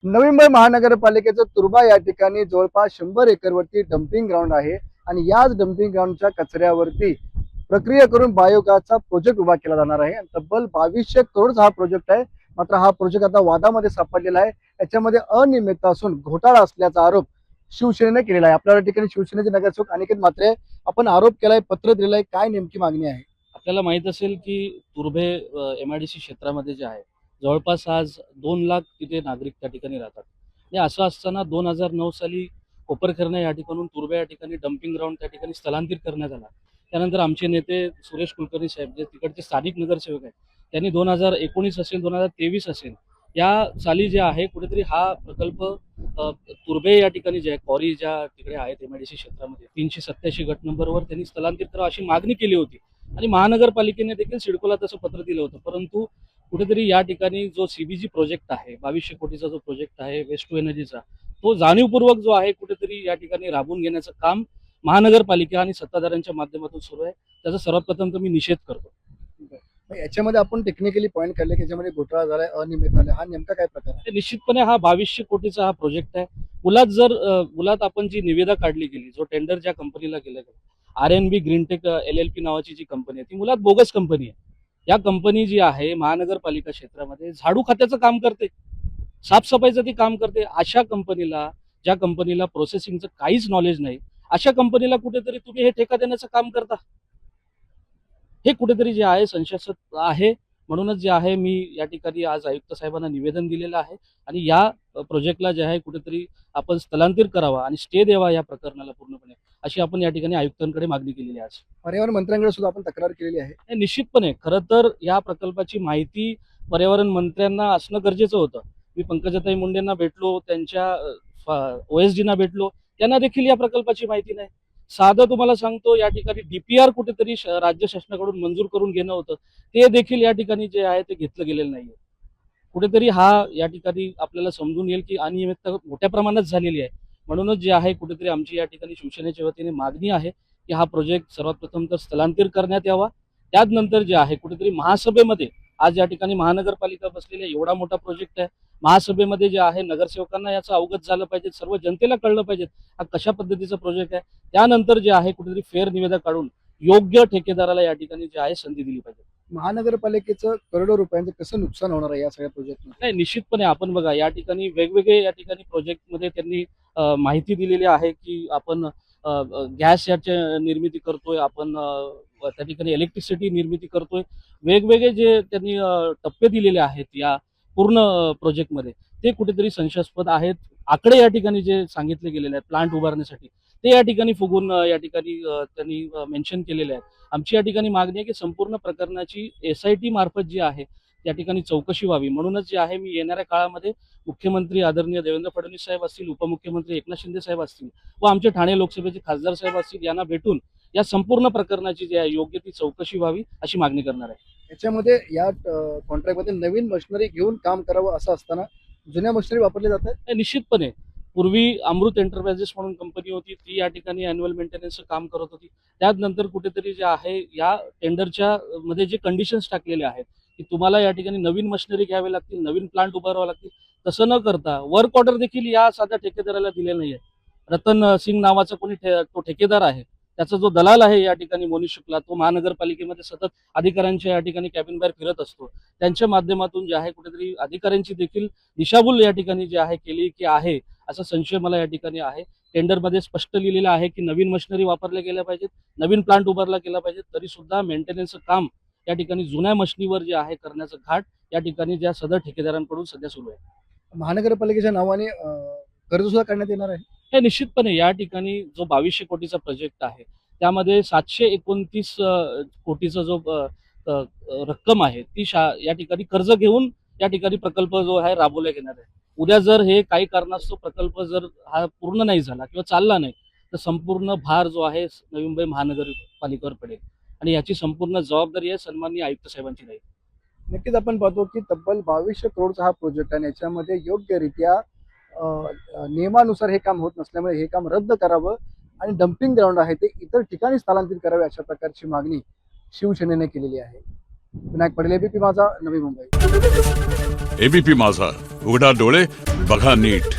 नवी मुंबई महानगरपालिकेचं तुर्बा या ठिकाणी जवळपास 100 एकरवरती डम्पिंग ग्राउंड आहे आणि याच डम्पिंग ग्राउंडच्या कचऱ्यावरती प्रक्रिया करून बायोगॅसचा प्रोजेक्ट उभा केला जाणार आहे. तब्बल 2200 करोडचा हा प्रोजेक्ट आहे. मात्र हा प्रोजेक्ट आता वादामध्ये सापडलेला आहे. याच्यामध्ये अनियमितता असून घोटाळा असल्याचा आरोप शिवसेनेने केलेला आहे. आपल्या ठिकाणी शिवसेनेचे नगरसेवक अनिकेत म्हात्रे, आपण आरोप केलाय, पत्र दिलेलं आहे, काय नेमकी मागणी आहे? आपल्याला माहित असेल की तुर्भे एमआयडीसी क्षेत्रामध्ये जे आहे जवळपास आज 2 लाख तिथे नागरिक त्या ठिकाणी राहतात. आणि असं असताना 2009 साली कोपरखैरणे या ठिकाणून तुर्भे या ठिकाणी डम्पिंग ग्राउंड त्या ठिकाणी स्थलांतरित करण्यात आला. त्यानंतर आमचे नेते सुरेश कुलकर्णी साहेब जे तिकडचे स्थानिक नगरसेवक आहेत त्यांनी 2019 असेल 2023 असेल या साली जे आहे कुठेतरी हा प्रकल्प तुर्भे या ठिकाणी जे आहे क्वारी ज्या तिकडे आहेत एमआयडीसी क्षेत्रामध्ये 387 गट नंबरवर त्यांनी स्थलांतरित करावं अशी मागणी केली होती. आणि महानगरपालिकेने देखील सिडकोला तसं पत्र दिलं होतं. परंतु कुठेतरी या ठिकाणी जो सीबीजी प्रोजेक्ट आहे 2200 कोटीचा जो प्रोजेक्ट आहे वेस्ट टू एनर्जीचा, तो जाणीवपूर्वक जो आहे कुठेतरी या ठिकाणी राबवून घेण्याचं काम महानगरपालिका आणि सत्ताधाऱ्यांच्या माध्यमातून सुरू आहे. त्याचा सर्वप्रथम तर मी निषेध करतो. मग याच्यामध्ये आपण टेक्निकली पॉईंट काढले की याच्यामध्ये घोटाळा झालाय, अनियमित झालाय, हा नेमका काय प्रकार आहे? ते निश्चितपणे हा 2200 कोटीचा हा प्रोजेक्ट आहे. मुळात आपण जी निविदा काढली गेली, जो टेंडर ज्या कंपनीला केलं गेलं, RNB ग्रीनटेक LLP नावाची जी कंपनी आहे ती मुळात बोगस कंपनी आहे. या कंपनी जी आहे महानगरपालिका क्षेत्रामध्ये झाडू खात्याचं काम करते, साफसफाईचं ती काम करते. अशा कंपनीला, ज्या कंपनीला प्रोसेसिंगचं काहीच नॉलेज नाही, अशा कंपनीला कुठेतरी तुम्ही हे ठेका देण्याचं काम करता. हे कुठेतरी जे आहे संशयास्पद आहे. म्हणूनच जे आहे मी या ठिकाणी आज आयुक्त साहेबांना निवेदन दिलेलं आहे आणि या प्रोजेक्टला जे आहे कुठेतरी आपण स्थलांतर करावा आणि स्टे द्यावा या प्रकरणाला पूर्णपणे, अशी आपण या ठिकाणी आयुक्तांकडे मागणी केलेली आहे आज. पर्यावरण मंत्र्यांकडे सुद्धा आपण तक्रार केलेली आहे. हे निश्चितपणे खरं तर या प्रकल्पाची माहिती पर्यावरण मंत्र्यांना असणं गरजेचं होतं. मी पंकजाताई मुंडेंना भेटलो, त्यांच्या OSDना भेटलो, त्यांना देखील या प्रकल्पाची माहिती नाही. साधं तुम्हाला सांगतो, या ठिकाणी DPR कुठेतरी राज्य शासनाकडून मंजूर करून घेणं होतं, ते देखील या ठिकाणी जे आहे ते घेतलं गेलेलं नाहीये. कुठेतरी हा या ठिकाणी आपल्याला समजून येईल की अनियमितता मोठ्या प्रमाणात झालेली आहे. म्हणूनच जे आहे कुठेतरी आमची या ठिकाणी शिवसेनेच्या वतीने मागणी आहे की हा प्रोजेक्ट सर्वात प्रथम तर स्थलांतर करण्यात यावा. त्यानंतर जे आहे कुठेतरी महासभेमध्ये, आज या ठिकाणी महानगरपालिका बसलेली आहे, एवढा मोठा प्रोजेक्ट आहे, महासभेमध्ये जे आहे नगरसेवकांना याचं अवगत झालं पाहिजे, सर्व जनतेला कळलं पाहिजे हा कशा पद्धतीचा प्रोजेक्ट आहे. त्यानंतर जे आहे कुठेतरी फेर निविदा काढून योग्य ठेकेदाराला या ठिकाणी जे आहे संधी दिली पाहिजे. महानगरपालिकेचं करोडो रुपयांचं कसं नुकसान होणार आहे या सगळ्या प्रोजेक्टमध्ये? नाही, निश्चितपणे आपण बघा या ठिकाणी वेगवेगळे या ठिकाणी प्रोजेक्टमध्ये त्यांनी माहिती दिलेली आहे की आपण गॅस याची निर्मिती करतोय, आपण त्या ठिकाणी इलेक्ट्रिसिटी निर्मिती करतोय. वेगवेगळे जे त्यांनी टप्पे दिलेले आहेत या पूर्ण प्रोजेक्टमध्ये, ते कुठेतरी संशयास्पद आहेत. आकडे या ठिकाणी जे सांगितले गेलेले आहेत प्लांट उभारण्यासाठी, ते या ठिकाणी फुगून या ठिकाणी त्यांनी मेन्शन केलेले आहेत. आमची या ठिकाणी मागणी आहे की संपूर्ण प्रकरणाची SIT मार्फत जी आहे त्या ठिकाणी चौकशी व्हावी. म्हणूनच जे आहे मी येणाऱ्या काळामध्ये मुख्यमंत्री आदरणीय देवेंद्र फडणवीस साहेब असतील, उपमुख्यमंत्री एकनाथ शिंदे साहेब असतील व आमचे ठाणे लोकसभेचे खासदार साहेब असतील, यांना भेटून या संपूर्ण प्रकरणाची जी आहे योग्य ती चौकशी व्हावी अशी मागणी करणार आहे. याच्यामध्ये या कॉन्ट्रॅक्टमध्ये नवीन मशिनरी घेऊन काम करावं असं असताना जुन्या मशिनरी वापरल्या जातात. निश्चितपणे पूर्वी अमृत एंटरप्राइजेस म्हणून कंपनी होती, ती या ठिकाणी अॅन्युअल मेंटेनन्सचं काम करत होती. त्यानंतर कुठेतरी जे आहे या टेंडरच्या मध्ये जे कंडिशन्स टाकलेले आहेत की तुम्हाला या ठिकाणी नवीन मशिनरी घ्यावे लागतील, नवीन प्लांट उभारावं लागतील, तसं न करता वर्क ऑर्डर देखील या साध्या ठेकेदाराला दिलेला नाही आहे. रतन सिंग नावाचा कोणी तो ठेकेदार आहे, त्याचा जो दलाल आहे या ठिकाणी मोनिश शुक्ला, तो महानगरपालिकेमध्ये सतत अधिकाऱ्यांच्या या ठिकाणी कॅबिन बाहेर फिरत असतो. त्यांच्या माध्यमातून जे आहे कुठेतरी अधिकाऱ्यांची देखील दिशाभूल या ठिकाणी जी आहे केली की आहे, असा संशय मला या ठिकाणी आहे. टेंडरमध्ये स्पष्ट लिहिलेलं आहे की नवीन मशिनरी वापरल्या गेल्या पाहिजेत, नवीन प्लांट उभारला गेला पाहिजे, तरी सुद्धा मेंटेनन्सचं काम या ठिकाणी जुन्या मशिनीवर जे आहे करण्याचं घाट या ठिकाणी ज्या सदर ठेकेदारांकडून सध्या सुरू आहे. महानगरपालिकेच्या नावाने कर्ज सुद्धा काढण्यात येणार आहे. हे निश्चितपणे या ठिकाणी जो 2200 कोटीचा प्रोजेक्ट आहे त्यामध्ये 729 कोटीचा जो रक्कम आहे ती या ठिकाणी कर्ज घेऊन या ठिकाणी प्रकल्प जो आहे राबवला घेणार आहे. उद्या जर हे काही कारणास्तव प्रकल्प जर हा पूर्ण नाही झाला किंवा चालला नाही, तर संपूर्ण भार जो आहे नवी मुंबई महानगरपालिकेवर पडेल आणि याची संपूर्ण जबाबदारी आहे सन्माननीय आयुक्त साहेबांची राहील. नक्कीच आपण पाहतो की तब्बल 2200 करोडचा हा प्रोजेक्ट आहे. याच्यामध्ये योग्यरित्या नियमानुसार हे काम होत नसल्यामुळे हे काम रद्द करावं आणि डम्पिंग ग्राउंड आहे ते इतर ठिकाणी स्थलांतरित करावे, अशा प्रकारची मागणी शिवसेनेने केलेली आहे. विनायक पडेल, एबीपी माझा, नवी मुंबई. एबीपी माझा, उघडा डोळे बघा नीट.